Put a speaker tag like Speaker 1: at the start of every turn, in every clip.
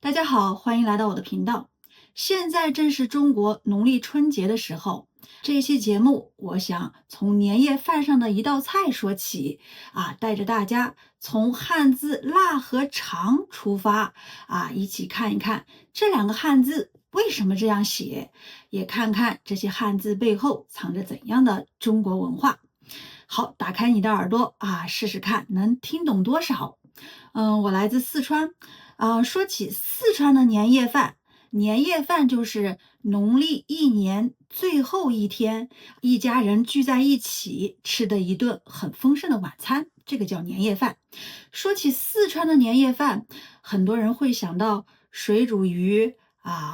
Speaker 1: 大家好，欢迎来到我的频道。现在正是中国农历春节的时候，这一期节目我想从年夜饭上的一道菜说起，带着大家从汉字腊和长出发，一起看一看这两个汉字为什么这样写，也看看这些汉字背后藏着怎样的中国文化。好，打开你的耳朵试试看能听懂多少。我来自四川。说起四川的年夜饭，年夜饭就是农历一年最后一天，一家人聚在一起吃的一顿很丰盛的晚餐，这个叫年夜饭。说起四川的年夜饭，很多人会想到水煮鱼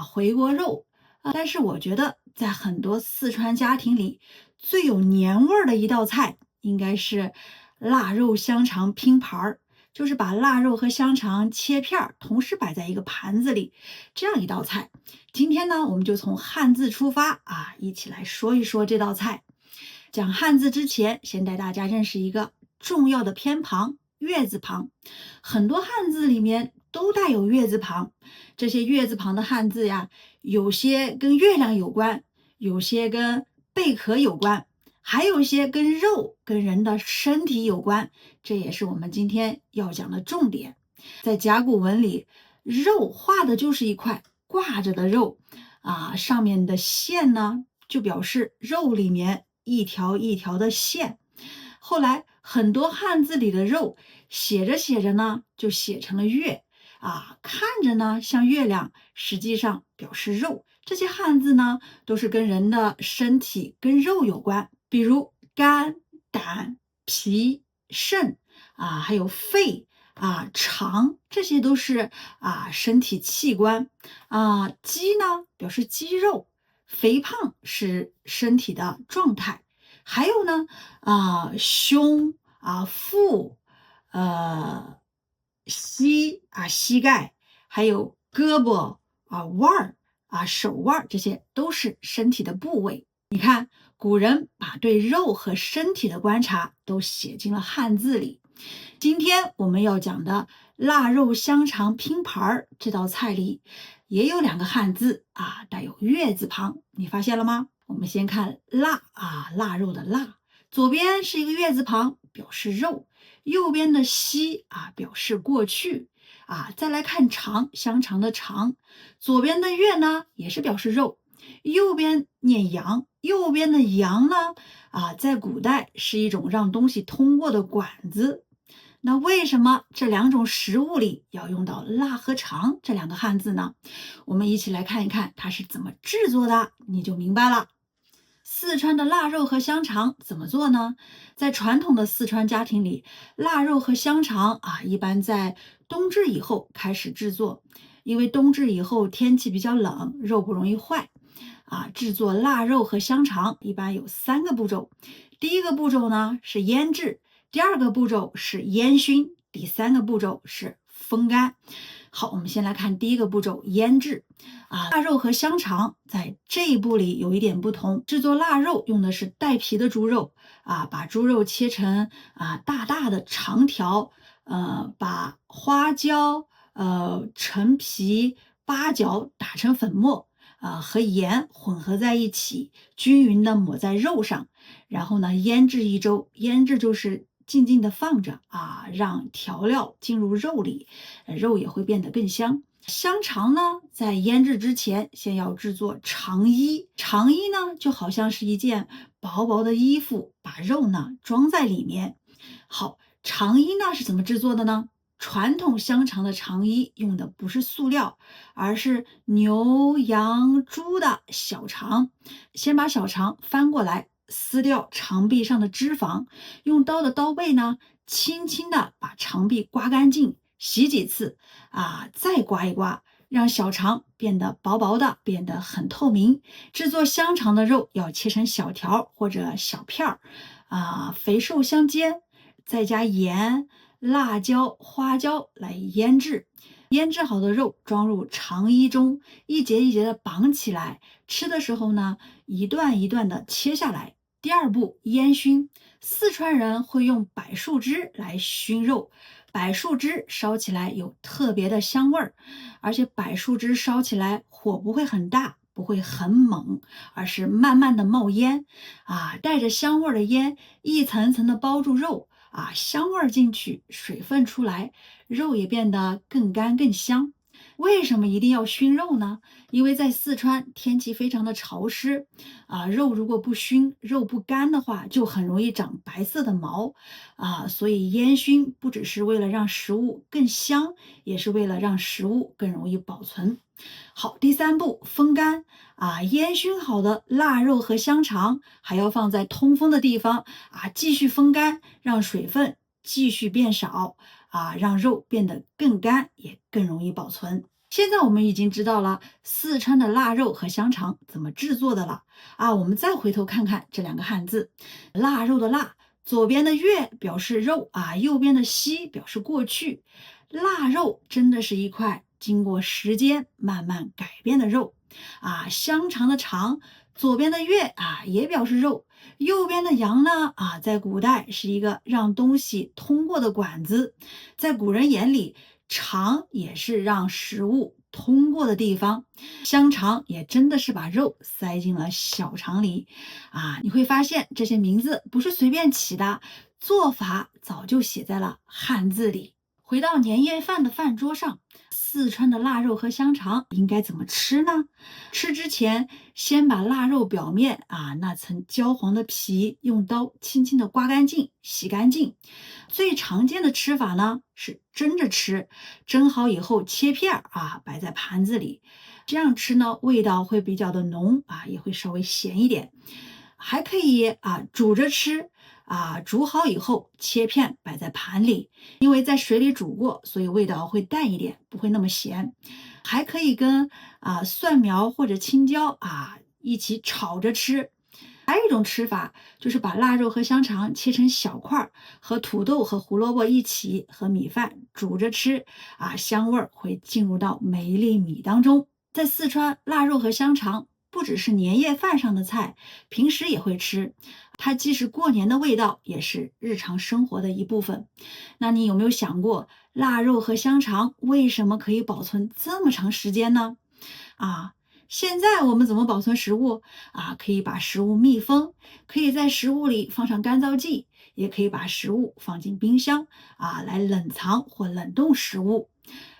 Speaker 1: 回锅肉但是我觉得在很多四川家庭里，最有年味儿的一道菜应该是腊肉香肠拼盘儿。就是把腊肉和香肠切片儿，同时摆在一个盘子里，这样一道菜。今天呢，我们就从汉字出发一起来说一说这道菜。讲汉字之前，先带大家认识一个重要的偏旁——月字旁。很多汉字里面都带有月字旁，这些月字旁的汉字呀，有些跟月亮有关，有些跟贝壳有关。还有一些跟肉、跟人的身体有关，这也是我们今天要讲的重点。在甲骨文里，肉画的就是一块挂着的肉上面的线呢，就表示肉里面一条一条的线。后来很多汉字里的肉写着写着呢，就写成了月看着呢像月亮，实际上表示肉。这些汉字呢，都是跟人的身体、跟肉有关。比如肝、胆、脾、肾还有肺肠，这些都是身体器官肌呢表示肌肉，肥胖是身体的状态，还有呢胸腹膝盖，还有胳膊腕儿手腕，这些都是身体的部位。你看，古人把对肉和身体的观察都写进了汉字里。今天我们要讲的腊肉香肠拼盘儿这道菜里，也有两个汉字带有月字旁，你发现了吗？我们先看腊腊肉的腊，左边是一个月字旁，表示肉；右边的西表示过去再来看肠，香肠的肠，左边的月呢也是表示肉，右边念阳，右边的阳呢在古代是一种让东西通过的管子。那为什么这两种食物里要用到腊和肠这两个汉字呢？我们一起来看一看它是怎么制作的，你就明白了。四川的腊肉和香肠怎么做呢？在传统的四川家庭里，腊肉和香肠一般在冬至以后开始制作，因为冬至以后天气比较冷，肉不容易坏制作腊肉和香肠一般有3个步骤。第一个步骤呢是腌制，第二个步骤是烟熏，第3个步骤是风干。好，我们先来看第一个步骤，腌制腊肉和香肠在这一步里有一点不同。制作腊肉用的是带皮的猪肉把猪肉切成大大的长条，把花椒、陈皮、八角打成粉末和盐混合在一起，均匀的抹在肉上，然后呢腌制1周。腌制就是静静的放着让调料进入肉里，肉也会变得更香。香肠呢，在腌制之前，先要制作肠衣。肠衣呢，就好像是一件薄薄的衣服，把肉呢装在里面。好，肠衣呢是怎么制作的呢？传统香肠的肠衣用的不是塑料，而是牛、羊、猪的小肠。先把小肠翻过来，撕掉肠壁上的脂肪，用刀的刀背呢，轻轻的把肠壁刮干净，洗几次再刮一刮，让小肠变得薄薄的，变得很透明。制作香肠的肉要切成小条或者小片儿肥瘦相间，再加盐、辣椒、花椒来腌制。腌制好的肉装入肠衣中，一节一节的绑起来。吃的时候呢，一段一段的切下来。第二步，烟熏。四川人会用柏树枝来熏肉，柏树枝烧起来有特别的香味儿，而且柏树枝烧起来火不会很大，不会很猛，而是慢慢的冒烟带着香味儿的烟一层层的包住肉香味儿进去，水分出来，肉也变得更干更香。为什么一定要熏肉呢？因为在四川天气非常的潮湿肉如果不熏，肉不干的话，就很容易长白色的毛所以烟熏不只是为了让食物更香，也是为了让食物更容易保存。好，第3步，风干烟熏好的腊肉和香肠还要放在通风的地方继续风干，让水分继续变少让肉变得更干，也更容易保存。现在我们已经知道了四川的腊肉和香肠怎么制作的了我们再回头看看这2个汉字，腊肉的腊，左边的月表示肉右边的西表示过去。腊肉真的是一块经过时间慢慢改变的肉香肠的肠，左边的月也表示肉，右边的羊呢在古代是一个让东西通过的管子，在古人眼里，肠也是让食物通过的地方，香肠也真的是把肉塞进了小肠里你会发现这些名字不是随便起的，做法早就写在了汉字里。回到年夜饭的饭桌上，四川的腊肉和香肠应该怎么吃呢？吃之前，先把腊肉表面那层焦黄的皮用刀轻轻的刮干净、洗干净。最常见的吃法呢是蒸着吃，蒸好以后切片摆在盘子里，这样吃呢味道会比较的浓也会稍微咸一点。还可以煮着吃。煮好以后切片摆在盘里，因为在水里煮过，所以味道会淡一点，不会那么咸。还可以跟蒜苗或者青椒一起炒着吃。还有一种吃法就是把腊肉和香肠切成小块，和土豆和胡萝卜一起和米饭煮着吃香味儿会进入到每一粒米当中。在四川，腊肉和香肠不只是年夜饭上的菜，平时也会吃。它既是过年的味道，也是日常生活的一部分。那你有没有想过，腊肉和香肠为什么可以保存这么长时间呢？现在我们怎么保存食物可以把食物密封，可以在食物里放上干燥剂，也可以把食物放进冰箱来冷藏或冷冻食物。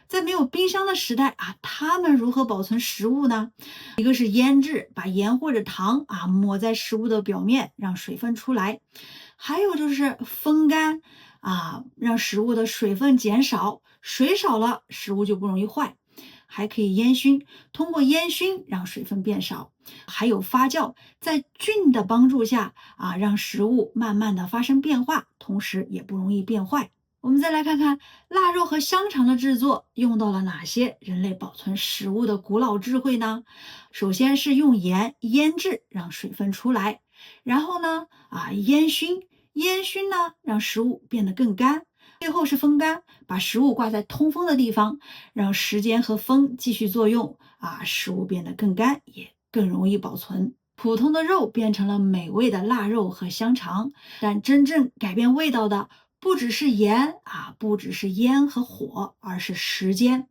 Speaker 1: 在没有冰箱的时代他们如何保存食物呢？一个是腌制，把盐或者糖抹在食物的表面，让水分出来。还有就是风干让食物的水分减少，水少了，食物就不容易坏。还可以烟熏，通过烟熏让水分变少。还有发酵，在菌的帮助下让食物慢慢的发生变化，同时也不容易变坏。我们再来看看腊肉和香肠的制作用到了哪些人类保存食物的古老智慧呢？首先是用盐腌制，让水分出来，然后呢烟熏呢让食物变得更干，最后是风干，把食物挂在通风的地方，让时间和风继续作用食物变得更干，也更容易保存。普通的肉变成了美味的腊肉和香肠，但真正改变味道的不只是盐不只是烟和火，而是时间。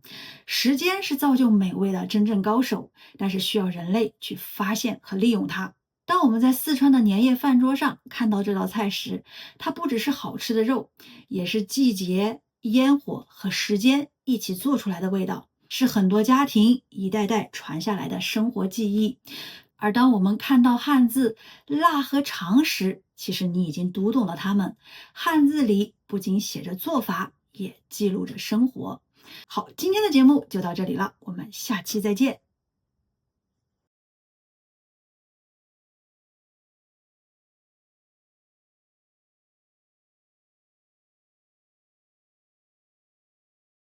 Speaker 1: 时间是造就美味的真正高手，但是需要人类去发现和利用它。当我们在四川的年夜饭桌上看到这道菜时，它不只是好吃的肉，也是季节、烟火和时间一起做出来的味道，是很多家庭一代代传下来的生活记忆。而当我们看到汉字腊和肠时，其实你已经读懂了它们。汉字里不仅写着做法，也记录着生活。好，今天的节目就到这里了，我们下期再见。